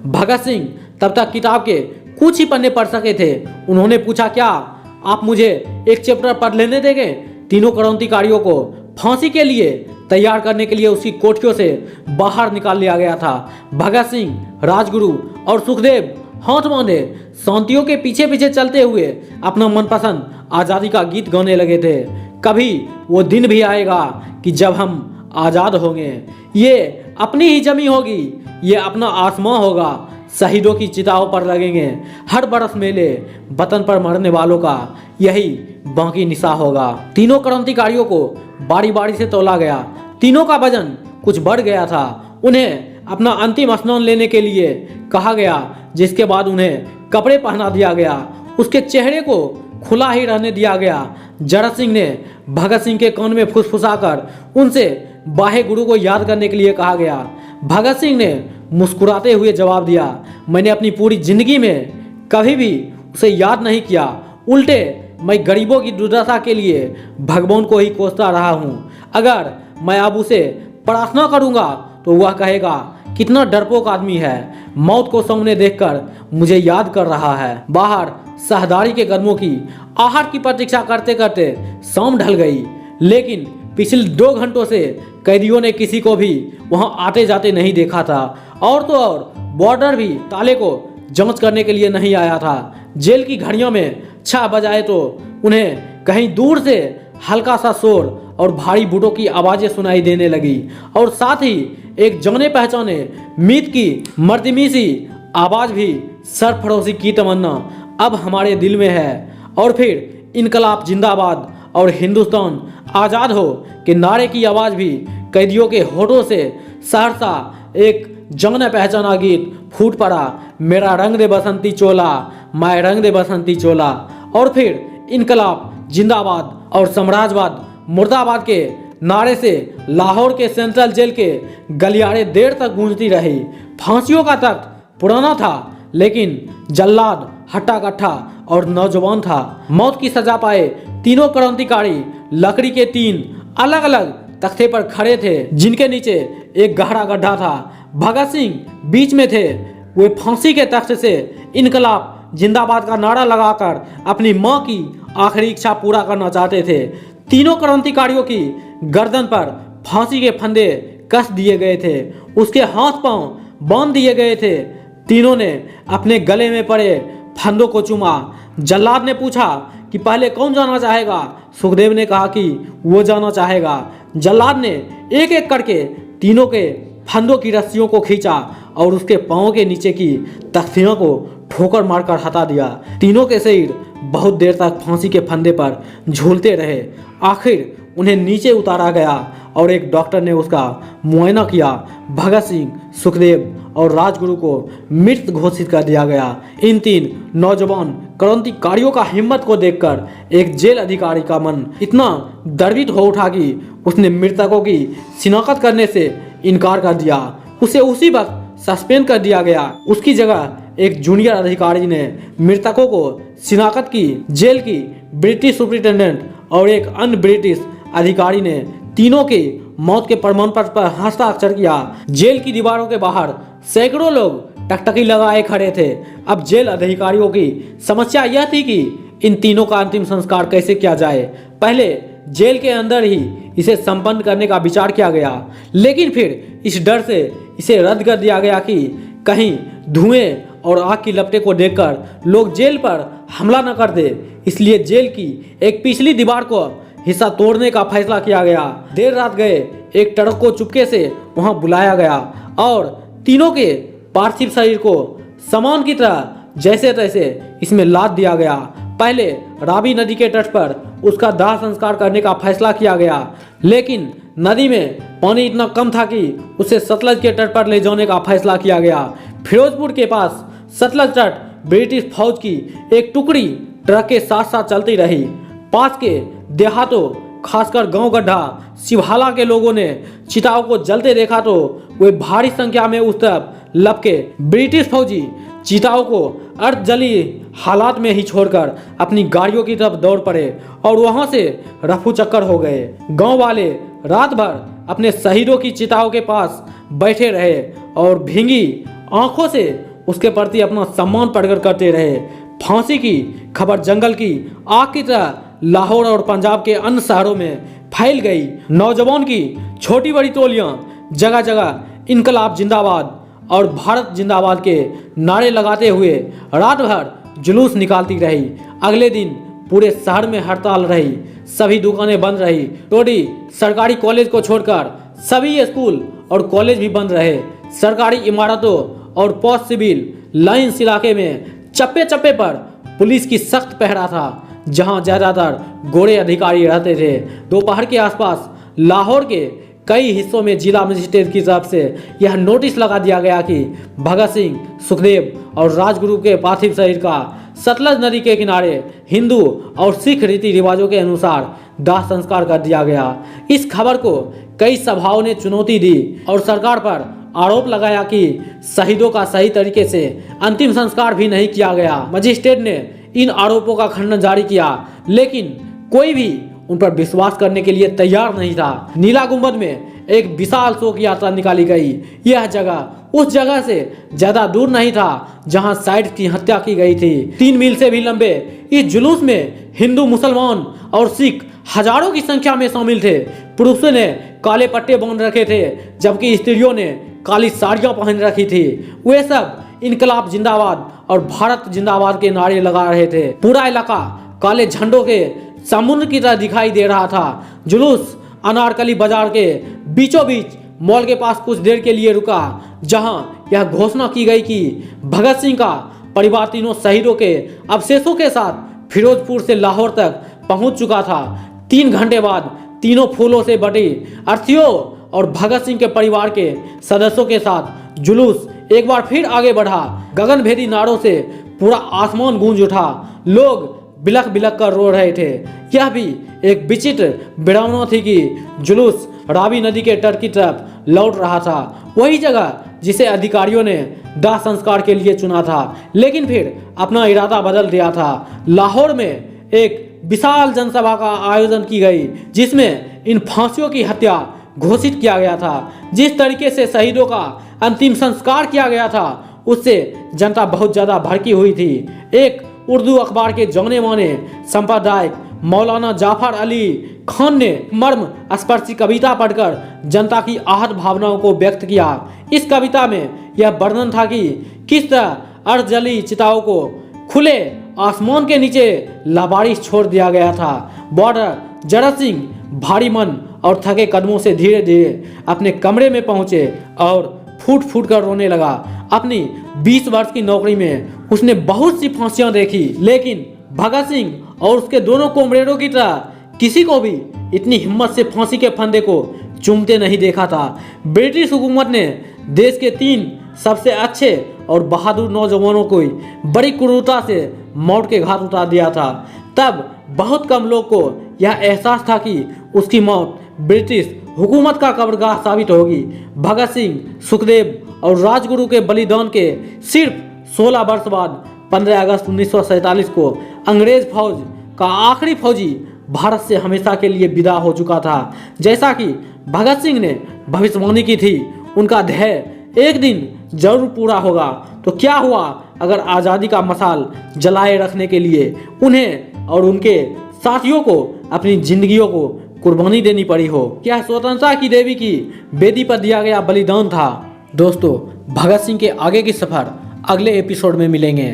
भगत सिंह तब तक किताब के कुछ ही पन्ने पढ़ सके थे। उन्होंने पूछा, क्या आप मुझे एक चैप्टर पढ़ लेने देंगे? तीनों क्रांतिकारियों को फांसी के लिए तैयार करने के लिए उसकी कोठरियों से बाहर निकाल लिया गया था। भगत सिंह, राजगुरु और सुखदेव हाथ बांधे शांतियों के पीछे पीछे चलते हुए अपना मनपसंद आज़ादी का गीत गाने लगे थे। कभी वो दिन भी आएगा कि जब हम आज़ाद होंगे, ये अपनी ही जमी होगी, ये अपना आसमां होगा, शहीदों की चिताओं पर लगेंगे हर बरस मेले, वतन पर मरने वालों का यही बाकी निशा होगा। तीनों क्रांतिकारियों को बारी बारी से तौला गया। तीनों का वजन कुछ बढ़ गया था। उन्हें अपना अंतिम स्नान लेने के लिए कहा गया, जिसके बाद उन्हें कपड़े पहना दिया गया। उसके चेहरे को खुला ही रहने दिया गया। जरत सिंह ने भगत सिंह के कान में फुसफुसाकर उनसे वाहे गुरु को याद करने के लिए कहा गया। भगत सिंह ने मुस्कुराते हुए जवाब दिया, मैंने अपनी पूरी जिंदगी में कभी भी उसे याद नहीं किया। उल्टे मैं गरीबों की दुर्दशा के लिए भगवान को ही कोसता रहा हूँ। अगर मैं अब उसे प्रार्थना करूँगा तो वह कहेगा, कितना डरपोक आदमी है, मौत को सामने देखकर मुझे याद कर रहा है। बाहर सहदारी के कदमों की आहट की प्रतीक्षा करते करते शाम ढल गई, लेकिन पिछले 2 घंटों से कैदियों ने किसी को भी वहां आते जाते नहीं देखा था। और तो और बॉर्डर भी ताले को जांच करने के लिए नहीं आया था। जेल की घड़ियों में 6 बजाए तो उन्हें कहीं दूर से हल्का सा शोर और भारी बूटों की आवाजें सुनाई देने लगी, और साथ ही एक जाने पहचाने मीत की मर्दमी सी आवाज भी सरफरोशी की तमन्ना अब हमारे दिल में है। और फिर इनकलाब जिंदाबाद और हिंदुस्तान आज़ाद हो के नारे की आवाज़ भी कैदियों के होठों से सहरसा एक जाने पहचाना गीत फूट पड़ा, मेरा रंग दे बसंती चोला, मैं रंग दे बसंती चोला। और फिर इनकलाब जिंदाबाद और साम्राज्यवाद मुर्दाबाद के नारे से लाहौर के सेंट्रल जेल के गलियारे देर तक गूंजती रही। फांसियों का तख्त पुराना था, लेकिन जल्लाद हट्टा कट्ठा और नौजवान था। मौत की सजा पाए तीनों क्रांतिकारी लकड़ी के 3 अलग अलग तख्ते पर खड़े थे, जिनके नीचे एक गहरा गड्ढा था। भगत सिंह बीच में थे। वे फांसी के तख्त से इनकलाब जिंदाबाद का नारा लगाकर अपनी मां की आखिरी इच्छा पूरा करना चाहते थे। तीनों क्रांतिकारियों की गर्दन पर फांसी के फंदे कस दिए गए थे, उसके हाथ पांव बांध दिए गए थे। तीनों ने अपने गले में पड़े फंदों को चूमा। जल्लाद ने पूछा कि पहले कौन जाना चाहेगा? सुखदेव ने कहा कि वो जाना चाहेगा। जल्लाद ने एक एक करके तीनों के फंदों की रस्सियों को खींचा और उसके पांव के नीचे की तख्तियों को ठोकर मारकर हटा दिया। तीनों के शरीर बहुत देर तक फांसी के फंदे पर झूलते रहे। आखिर उन्हें नीचे उतारा गया और एक डॉक्टर ने उसका मुआयना किया। भगत सिंह, सुखदेव और राजगुरु को मृत घोषित कर दिया गया। इन 3 नौजवान क्रांतिकारियों का हिम्मत को देखकर एक जेल अधिकारी का मन इतना द्रवित हो उठा कि उसने मृतकों की शिनाख्त करने से इनकार कर दिया। उसे उसी वक्त सस्पेंड कर दिया गया। उसकी जगह एक जूनियर अधिकारी ने मृतकों को शिनाख्त की। जेल की ब्रिटिश सुप्रिंटेंडेंट और एक अन्य ब्रिटिश अधिकारी ने तीनों के मौत के प्रमाण पत्र पर हस्ताक्षर किया। जेल की दीवारों के बाहर सैकड़ों लोग टकटकी लगाए खड़े थे। अब जेल अधिकारियों की समस्या यह थी कि इन तीनों का अंतिम संस्कार कैसे किया जाए। पहले जेल के अंदर ही इसे संपन्न करने का विचार किया गया, लेकिन फिर इस डर से इसे रद्द कर दिया गया कि कहीं धुएं और आग की लपटें को देखकर लोग जेल पर हमला न कर दे। इसलिए जेल की एक पिछली दीवार को हिस्सा तोड़ने का फैसला किया गया। देर रात गए एक ट्रक को चुपके से वहां बुलाया गया और तीनों के पार्थिव शरीर को सामान की तरह जैसे तैसे इसमें लाद दिया गया। पहले रावी नदी के तट पर उसका दाह संस्कार करने का फैसला किया गया, लेकिन नदी में पानी इतना कम था कि उसे सतलज के तट पर ले जाने का फैसला किया गया। फिरोजपुर के पास सतलज तट ब्रिटिश फौज की एक टुकड़ी ट्रक के साथ साथ चलती रही। पास के देहातों, खासकर गांव गड्ढा शिवहाला के लोगों ने चिताओं को जलते देखा तो वे भारी संख्या में उस तरफ लपके। ब्रिटिश फौजी चिताओं को अर्ध जली हालात में ही छोड़कर अपनी गाड़ियों की तरफ दौड़ पड़े और वहां से रफू चक्कर हो गए। गांव वाले रात भर अपने शहीदों की चिताओं के पास बैठे रहे और भींगी आंखों से उसके प्रति अपना सम्मान प्रकट करते रहे। फांसी की खबर जंगल की आग की तरह लाहौर और पंजाब के अन्य शहरों में फैल गई। नौजवान की छोटी बड़ी टोलियां जगह जगह इनकलाब जिंदाबाद और भारत जिंदाबाद के नारे लगाते हुए रात भर जुलूस निकालती रही। अगले दिन पूरे शहर में हड़ताल रही, सभी दुकानें बंद रही। टोडी सरकारी कॉलेज को छोड़कर सभी स्कूल और कॉलेज भी बंद रहे। सरकारी इमारतों और पोस्ट सिविल लाइन्स इलाके में चप्पे चप्पे पर पुलिस की सख्त पहरा था, जहां ज्यादातर गोरे अधिकारी रहते थे। दोपहर के आसपास लाहौर के कई हिस्सों में जिला मजिस्ट्रेट की तरफ से यह नोटिस लगा दिया गया कि भगत सिंह, सुखदेव और राजगुरु के पार्थिव शरीर का सतलज नदी के किनारे हिंदू और सिख रीति रिवाजों के अनुसार दाह संस्कार कर दिया गया। इस खबर को कई सभाओं ने चुनौती दी और सरकार पर आरोप लगाया कि शहीदों का सही तरीके से अंतिम संस्कार भी नहीं किया गया। मजिस्ट्रेट ने इन आरोपों का खंडन जारी किया, लेकिन कोई भी उन पर विश्वास करने के लिए तैयार नहीं था। नीला गुंबद में एक विशाल शोक यात्रा निकाली गई। यह जगह उस जगह से ज्यादा दूर नहीं था जहां साइड की हत्या की गई थी। 3 मील से भी लंबे इस जुलूस में हिंदू, मुसलमान और सिख हजारों की संख्या में शामिल थे। पुरुषों ने काले पट्टे बांध रखे थे, जबकि स्त्रियों ने काली साड़ियां पहन रखी थी। वे सब इनकलाब जिंदाबाद और भारत जिंदाबाद के नारे लगा रहे थे। पूरा इलाका काले झंडों के समुद्र की तरह दिखाई दे रहा था। जुलूस अनारकली बाजार के बीचों बीच मॉल के पास कुछ देर के लिए रुका, जहां यह घोषणा की गई कि भगत सिंह का परिवार तीनों शहीदों के अवशेषों के साथ फिरोजपुर से लाहौर तक पहुंच चुका था। 3 घंटे बाद तीनों फूलों से बटी अर्थियों और भगत सिंह के परिवार के सदस्यों के साथ जुलूस एक बार फिर आगे बढ़ा। गगनभेदी नारों से पूरा आसमान गूंज उठा। लोग बिलख बिलख कर रो रहे थे। यह भी एक विचित्र विडंबना थी कि जुलूस रावी नदी के तट की तरफ लौट रहा था, वही जगह जिसे अधिकारियों ने दाह संस्कार के लिए चुना था, लेकिन फिर अपना इरादा बदल दिया था। लाहौर में एक विशाल जनसभा का आयोजन की गई, जिसमें इन फांसियों की हत्या घोषित किया गया था। जिस तरीके से शहीदों का अंतिम संस्कार किया गया था, उससे जनता बहुत ज्यादा भड़की हुई थी। एक उर्दू अखबार के जाने माने संपादक मौलाना जाफर अली खान ने मर्म स्पर्शी कविता पढ़कर जनता की आहत भावनाओं को व्यक्त किया। इस कविता में यह वर्णन था कि किस तरह अर्धजली चिताओं को खुले आसमान के नीचे लावारिस छोड़ दिया गया था। बॉर्डर जरत सिंह भारी मन और थके कदमों से धीरे धीरे अपने कमरे में पहुंचे और फूट फूट कर रोने लगा। अपनी 20 वर्ष की नौकरी में उसने बहुत सी फांसियां देखी, लेकिन भगत सिंह और उसके दोनों कॉमरेडों की तरह किसी को भी इतनी हिम्मत से फांसी के फंदे को चूमते नहीं देखा था। ब्रिटिश हुकूमत ने देश के 3 सबसे अच्छे और बहादुर नौजवानों को बड़ी क्रूरता से मौत के घाट उतार दिया था। तब बहुत कम लोग को यह एहसास था कि उसकी मौत ब्रिटिश हुकूमत का कब्रगाह साबित होगी। भगत सिंह, सुखदेव और राजगुरु के बलिदान के सिर्फ 16 वर्ष बाद 15 अगस्त 1947 को अंग्रेज फौज का आखिरी फौजी भारत से हमेशा के लिए विदा हो चुका था। जैसा कि भगत सिंह ने भविष्यवाणी की थी, उनका ध्येय एक दिन जरूर पूरा होगा। तो क्या हुआ अगर आज़ादी का मशाल जलाए रखने के लिए उन्हें और उनके साथियों को अपनी जिंदगियों को कुर्बानी देनी पड़ी हो? क्या स्वतंत्रता की देवी की बेदी पर दिया गया बलिदान था? दोस्तों, भगत सिंह के आगे की सफर अगले एपिसोड में मिलेंगे।